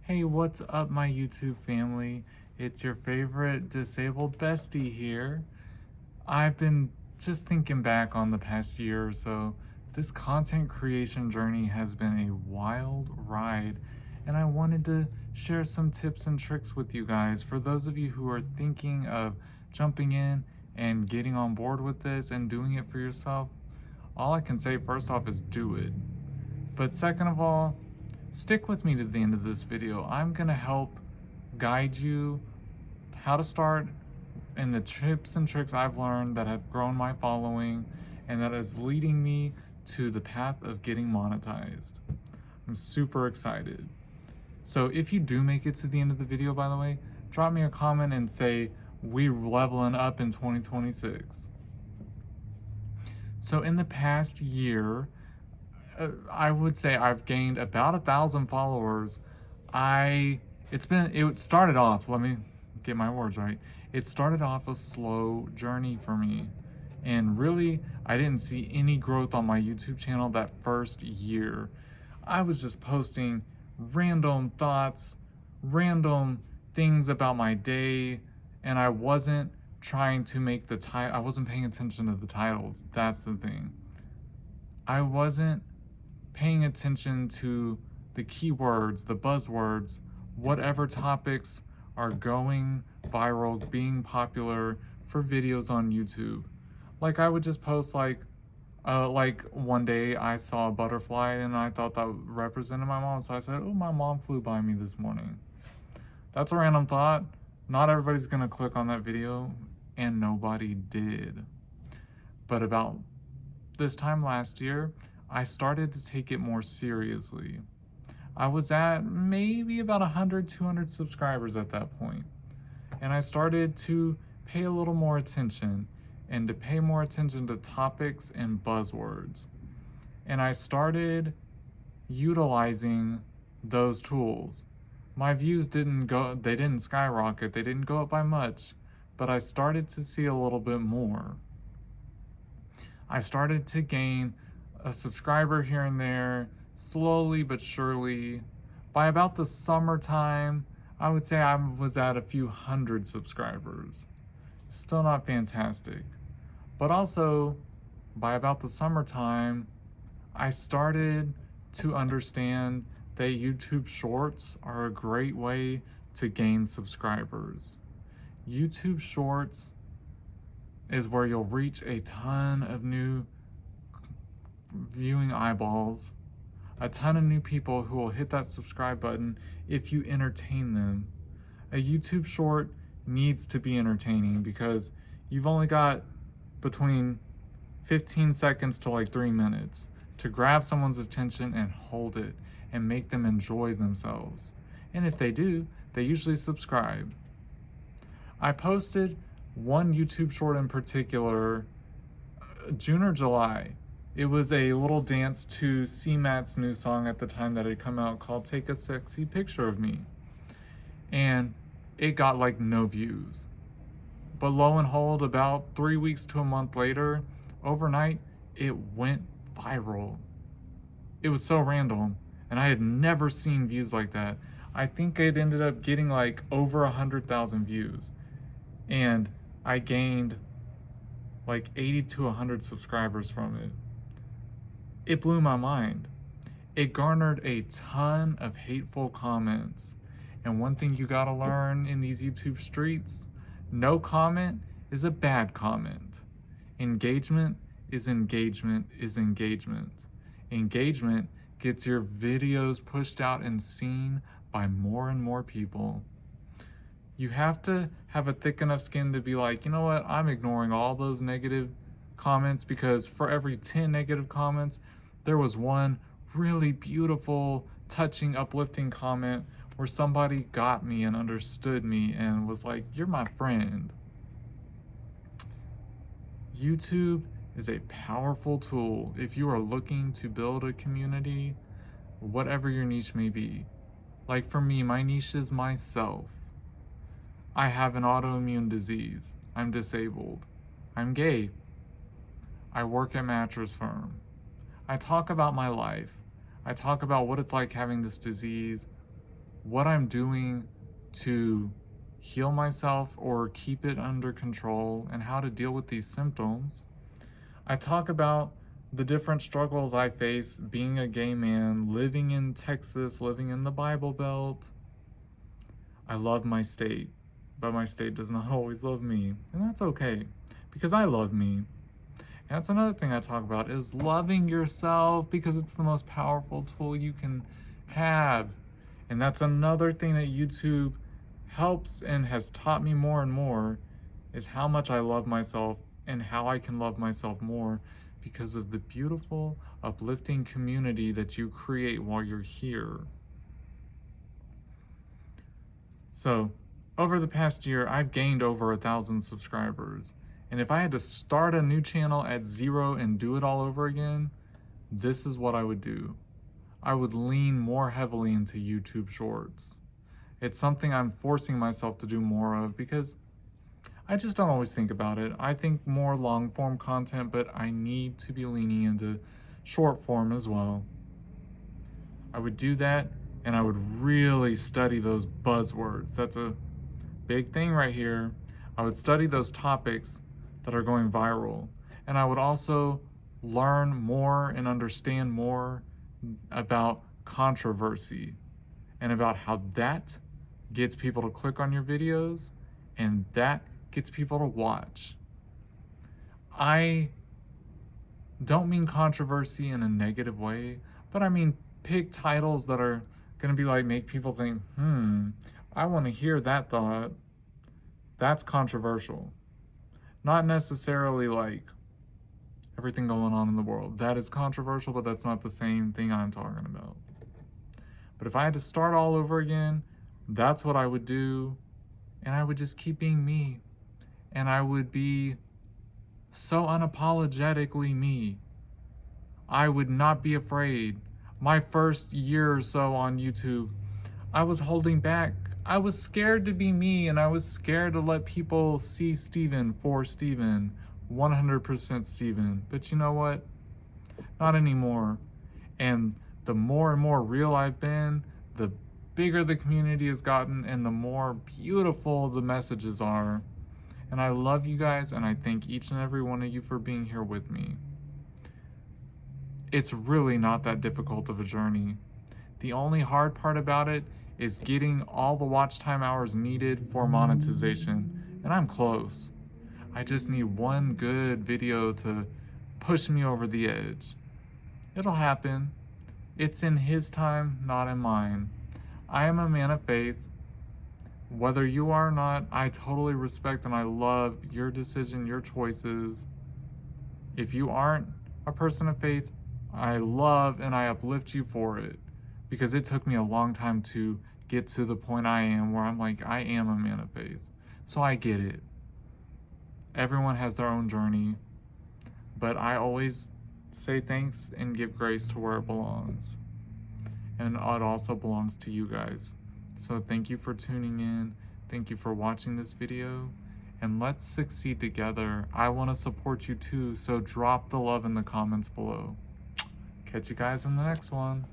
Hey, what's up, my YouTube family? It's your favorite disabled bestie here. I've been just thinking back on the past year or so. This content creation journey has been a wild ride, and I wanted to share some tips and tricks with you guys. For those of you who are thinking of jumping in and getting on board with this and doing it for yourself, all I can say first off is do it. But second of all, stick with me to the end of this video. I'm gonna help guide you how to start and the tips and tricks I've learned that have grown my following and that is leading me to the path of getting monetized. I'm super excited. So if you do make it to the end of the video, by the way, drop me a comment and say, we leveling up in 2026. So in the past year, I would say I've gained about 1,000 followers. It started off, let me get my words right. It started off a slow journey for me. And really, I didn't see any growth on my YouTube channel that first year. I was just posting random thoughts, random things about my day, and I wasn't trying to make I wasn't paying attention to the titles. That's the thing. I wasn't paying attention to the keywords, the buzzwords, whatever topics are going viral, being popular for videos on YouTube. Like I would just post like one day I saw a butterfly and I thought that represented my mom. So I said, oh, my mom flew by me this morning. That's a random thought. Not everybody's gonna click on that video, and nobody did. But about this time last year, I started to take it more seriously. I was at maybe about 100, 200 subscribers at that point. And I started to pay a little more attention and to pay more attention to topics and buzzwords. And I started utilizing those tools. My views they didn't skyrocket, they didn't go up by much, but I started to see a little bit more. I started to gain a subscriber here and there, slowly but surely. By about the summertime, I would say I was at a few hundred subscribers. Still not fantastic. But also, by about the summertime, I started to understand that YouTube Shorts are a great way to gain subscribers. YouTube Shorts is where you'll reach a ton of new viewing eyeballs, a ton of new people who will hit that subscribe button if you entertain them. A YouTube short needs to be entertaining because you've only got between 15 seconds to like 3 minutes to grab someone's attention and hold it and make them enjoy themselves. And if they do, they usually subscribe. I posted one YouTube short in particular, June or July. It was a little dance to C-Matt's new song at the time that had come out called Take a Sexy Picture of Me. And it got like no views. But lo and behold, about 3 weeks to a month later, overnight, it went viral. It was so random, and I had never seen views like that. I think it ended up getting like over 100,000 views. And I gained like 80 to 100 subscribers from it. It blew my mind. It garnered a ton of hateful comments. And one thing you gotta learn in these YouTube streets, no comment is a bad comment. Engagement is engagement is engagement. Engagement gets your videos pushed out and seen by more and more people. You have to have a thick enough skin to be like, you know what, I'm ignoring all those negative comments, because for every 10 negative comments, there was one really beautiful, touching, uplifting comment where somebody got me and understood me and was like, you're my friend. YouTube is a powerful tool if you are looking to build a community, whatever your niche may be. Like for me, my niche is myself. I have an autoimmune disease. I'm disabled. I'm gay. I work at Mattress Firm. I talk about my life. I talk about what it's like having this disease, what I'm doing to heal myself or keep it under control and how to deal with these symptoms. I talk about the different struggles I face being a gay man, living in Texas, living in the Bible Belt. I love my state, but my state does not always love me, and that's okay, because I love me. And that's another thing I talk about, is loving yourself, because it's the most powerful tool you can have. And that's another thing that YouTube helps and has taught me more and more, is how much I love myself and how I can love myself more because of the beautiful, uplifting community that you create while you're here. So, over the past year, I've gained over 1,000 subscribers. And if I had to start a new channel at 0 and do it all over again, this is what I would do. I would lean more heavily into YouTube Shorts. It's something I'm forcing myself to do more of because I just don't always think about it. I think more long form content, but I need to be leaning into short form as well. I would do that, and I would really study those buzzwords. That's a big thing right here. I would study those topics that are going viral, and I would also learn more and understand more about controversy and about how that gets people to click on your videos and that gets people to watch. I don't mean controversy in a negative way, but I mean pick titles that are going to be like, make people think, I want to hear that thought. That's controversial. Not necessarily like everything going on in the world. That is controversial, but that's not the same thing I'm talking about. But if I had to start all over again, that's what I would do. And I would just keep being me. And I would be so unapologetically me. I would not be afraid. My first year or so on YouTube, I was holding back. I was scared to be me, and I was scared to let people see Steven for Steven, 100% Steven. But you know what? Not anymore. And the more and more real I've been, the bigger the community has gotten, and the more beautiful the messages are. And I love you guys, and I thank each and every one of you for being here with me. It's really not that difficult of a journey. The only hard part about it is getting all the watch time hours needed for monetization, and I'm close. I just need one good video to push me over the edge. It'll happen. It's in His time, not in mine. I am a man of faith. Whether you are or not, I totally respect and I love your decision, your choices. If you aren't a person of faith, I love and I uplift you for it, because it took me a long time to get to the point I am where I'm like, I am a man of faith. So I get it. Everyone has their own journey, but I always say thanks and give grace to where it belongs. And it also belongs to you guys. So thank you for tuning in. Thank you for watching this video. And let's succeed together. I want to support you too, so drop the love in the comments below. Catch you guys in the next one.